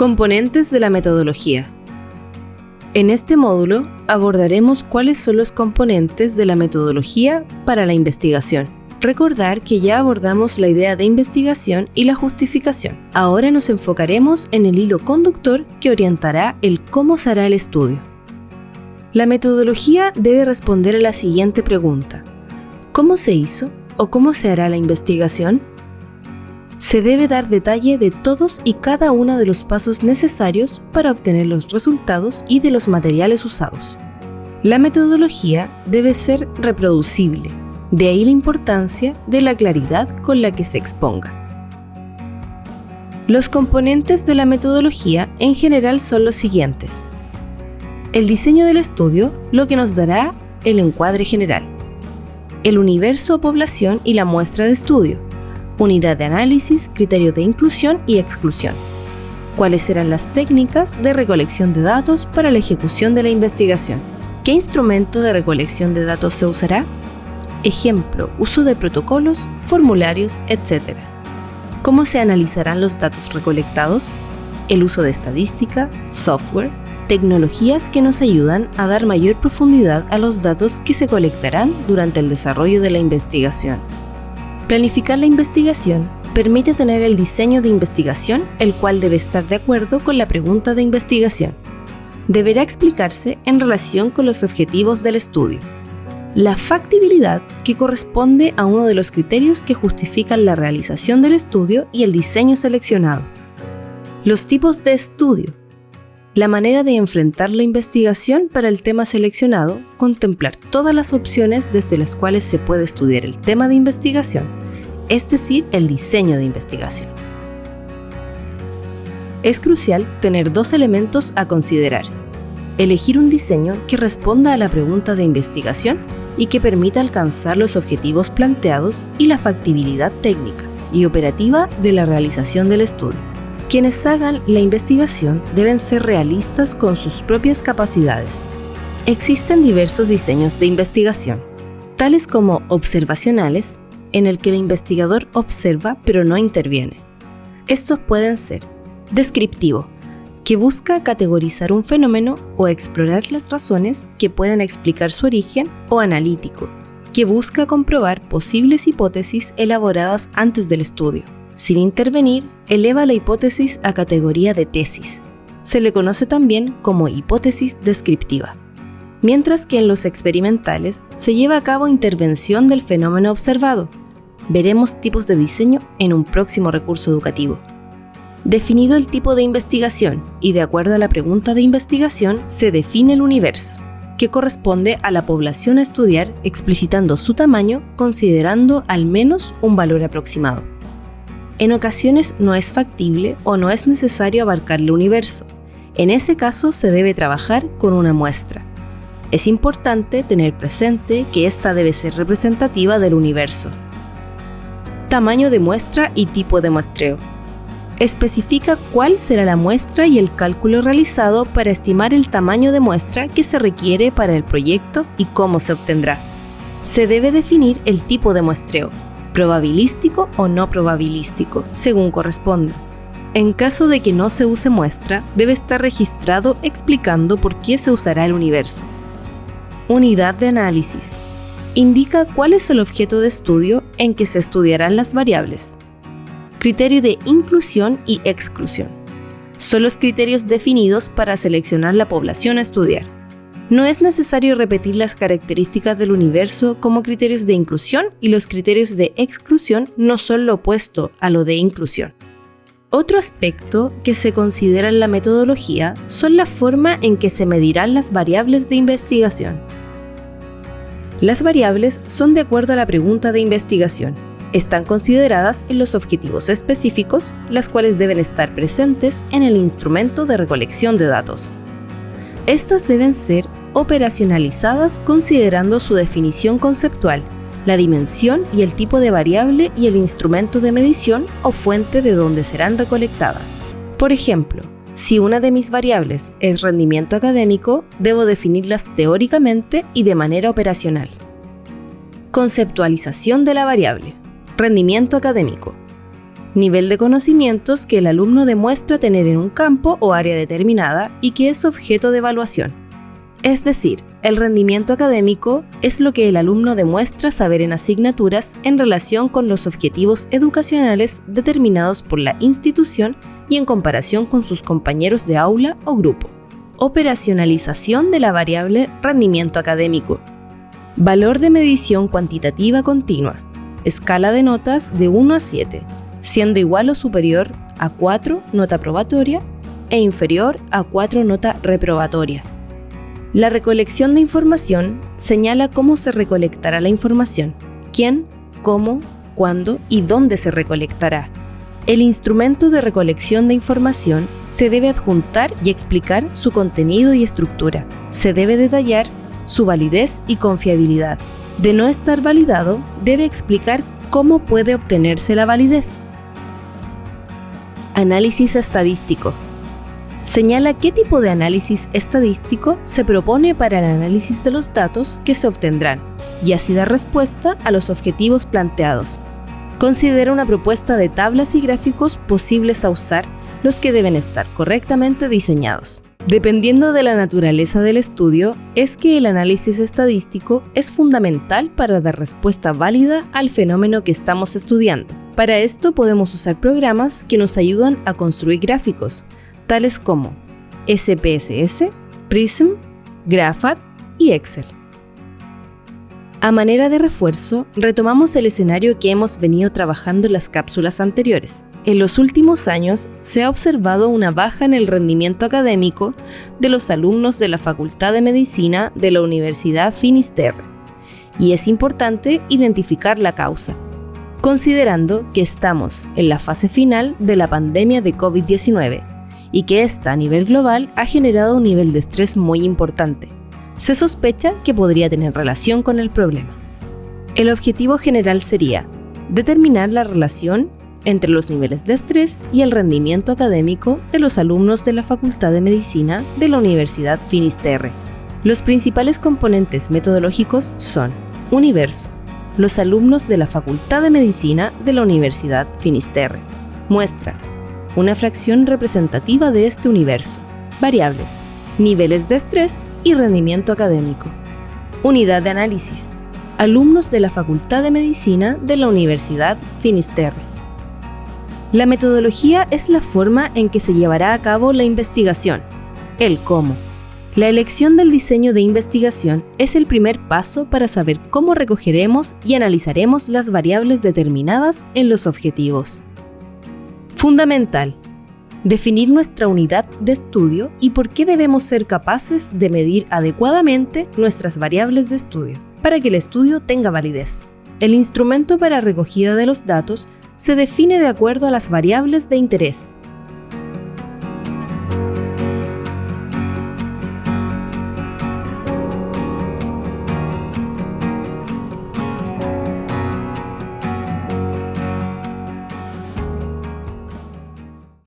Componentes de la metodología. En este módulo abordaremos cuáles son los componentes de la metodología para la investigación. Recordar que ya abordamos la idea de investigación y la justificación. Ahora nos enfocaremos en el hilo conductor que orientará el cómo se hará el estudio. La metodología debe responder a la siguiente pregunta: ¿cómo se hizo o cómo se hará la investigación? Se debe dar detalle de todos y cada uno de los pasos necesarios para obtener los resultados y de los materiales usados. La metodología debe ser reproducible, de ahí la importancia de la claridad con la que se exponga. Los componentes de la metodología en general son los siguientes: el diseño del estudio, lo que nos dará el encuadre general; el universo o población y la muestra de estudio; unidad de análisis, criterio de inclusión y exclusión; cuáles serán las técnicas de recolección de datos para la ejecución de la investigación; qué instrumento de recolección de datos se usará; ejemplo, uso de protocolos, formularios, etc. ¿Cómo se analizarán los datos recolectados? El uso de estadística, software, tecnologías que nos ayudan a dar mayor profundidad a los datos que se colectarán durante el desarrollo de la investigación. Planificar la investigación permite tener el diseño de investigación, el cual debe estar de acuerdo con la pregunta de investigación. Deberá explicarse en relación con los objetivos del estudio. La factibilidad, que corresponde a uno de los criterios que justifican la realización del estudio y el diseño seleccionado. Los tipos de estudio. La manera de enfrentar la investigación para el tema seleccionado, contemplar todas las opciones desde las cuales se puede estudiar el tema de investigación, es decir, el diseño de investigación. Es crucial tener dos elementos a considerar: elegir un diseño que responda a la pregunta de investigación y que permita alcanzar los objetivos planteados, y la factibilidad técnica y operativa de la realización del estudio. Quienes hagan la investigación deben ser realistas con sus propias capacidades. Existen diversos diseños de investigación, tales como observacionales, en el que el investigador observa pero no interviene. Estos pueden ser: descriptivo, que busca categorizar un fenómeno o explorar las razones que pueden explicar su origen; o analítico, que busca comprobar posibles hipótesis elaboradas antes del estudio. Sin intervenir, eleva la hipótesis a categoría de tesis. Se le conoce también como hipótesis descriptiva. Mientras que en los experimentales se lleva a cabo intervención del fenómeno observado. Veremos tipos de diseño en un próximo recurso educativo. Definido el tipo de investigación y de acuerdo a la pregunta de investigación, se define el universo, que corresponde a la población a estudiar, explicitando su tamaño considerando al menos un valor aproximado. En ocasiones no es factible o no es necesario abarcar el universo. En ese caso se debe trabajar con una muestra. Es importante tener presente que esta debe ser representativa del universo. Tamaño de muestra y tipo de muestreo. Especifica cuál será la muestra y el cálculo realizado para estimar el tamaño de muestra que se requiere para el proyecto y cómo se obtendrá. Se debe definir el tipo de muestreo, probabilístico o no probabilístico, según corresponda. En caso de que no se use muestra, debe estar registrado explicando por qué se usará el universo. Unidad de análisis. Indica cuál es el objeto de estudio en que se estudiarán las variables. Criterio de inclusión y exclusión. Son los criterios definidos para seleccionar la población a estudiar. No es necesario repetir las características del universo como criterios de inclusión, y los criterios de exclusión no son lo opuesto a lo de inclusión. Otro aspecto que se considera en la metodología son la forma en que se medirán las variables de investigación. Las variables son de acuerdo a la pregunta de investigación. Están consideradas en los objetivos específicos, las cuales deben estar presentes en el instrumento de recolección de datos. Estas deben ser operacionalizadas considerando su definición conceptual, la dimensión y el tipo de variable y el instrumento de medición o fuente de donde serán recolectadas. Por ejemplo, si una de mis variables es rendimiento académico, debo definirlas teóricamente y de manera operacional. Conceptualización de la variable. Rendimiento académico. Nivel de conocimientos que el alumno demuestra tener en un campo o área determinada y que es objeto de evaluación. Es decir, el rendimiento académico es lo que el alumno demuestra saber en asignaturas en relación con los objetivos educacionales determinados por la institución y en comparación con sus compañeros de aula o grupo. Operacionalización de la variable rendimiento académico. Valor de medición cuantitativa continua. Escala de notas de 1 a 7, siendo igual o superior a 4 nota probatoria e inferior a 4 nota reprobatoria. La recolección de información señala cómo se recolectará la información, quién, cómo, cuándo y dónde se recolectará. El instrumento de recolección de información se debe adjuntar y explicar su contenido y estructura. Se debe detallar su validez y confiabilidad. De no estar validado, debe explicar cómo puede obtenerse la validez. Análisis estadístico. Señala qué tipo de análisis estadístico se propone para el análisis de los datos que se obtendrán y así dar respuesta a los objetivos planteados. Considera una propuesta de tablas y gráficos posibles a usar, los que deben estar correctamente diseñados. Dependiendo de la naturaleza del estudio, es que el análisis estadístico es fundamental para dar respuesta válida al fenómeno que estamos estudiando. Para esto podemos usar programas que nos ayudan a construir gráficos, tales como SPSS, Prism, Graphat y Excel. A manera de refuerzo, retomamos el escenario que hemos venido trabajando en las cápsulas anteriores. En los últimos años se ha observado una baja en el rendimiento académico de los alumnos de la Facultad de Medicina de la Universidad Finisterre, y es importante identificar la causa, considerando que estamos en la fase final de la pandemia de COVID-19 y que esta a nivel global ha generado un nivel de estrés muy importante. Se sospecha que podría tener relación con el problema. El objetivo general sería determinar la relación entre los niveles de estrés y el rendimiento académico de los alumnos de la Facultad de Medicina de la Universidad Finisterre. Los principales componentes metodológicos son: universo, los alumnos de la Facultad de Medicina de la Universidad Finisterre. Muestra, una fracción representativa de este universo. Variables, niveles de estrés y rendimiento académico. Unidad de análisis, alumnos de la Facultad de Medicina de la Universidad Finisterre. La metodología es la forma en que se llevará a cabo la investigación. El cómo. La elección del diseño de investigación es el primer paso para saber cómo recogeremos y analizaremos las variables determinadas en los objetivos. Fundamental. Definir nuestra unidad de estudio y por qué debemos ser capaces de medir adecuadamente nuestras variables de estudio, para que el estudio tenga validez. El instrumento para recogida de los datos se define de acuerdo a las variables de interés.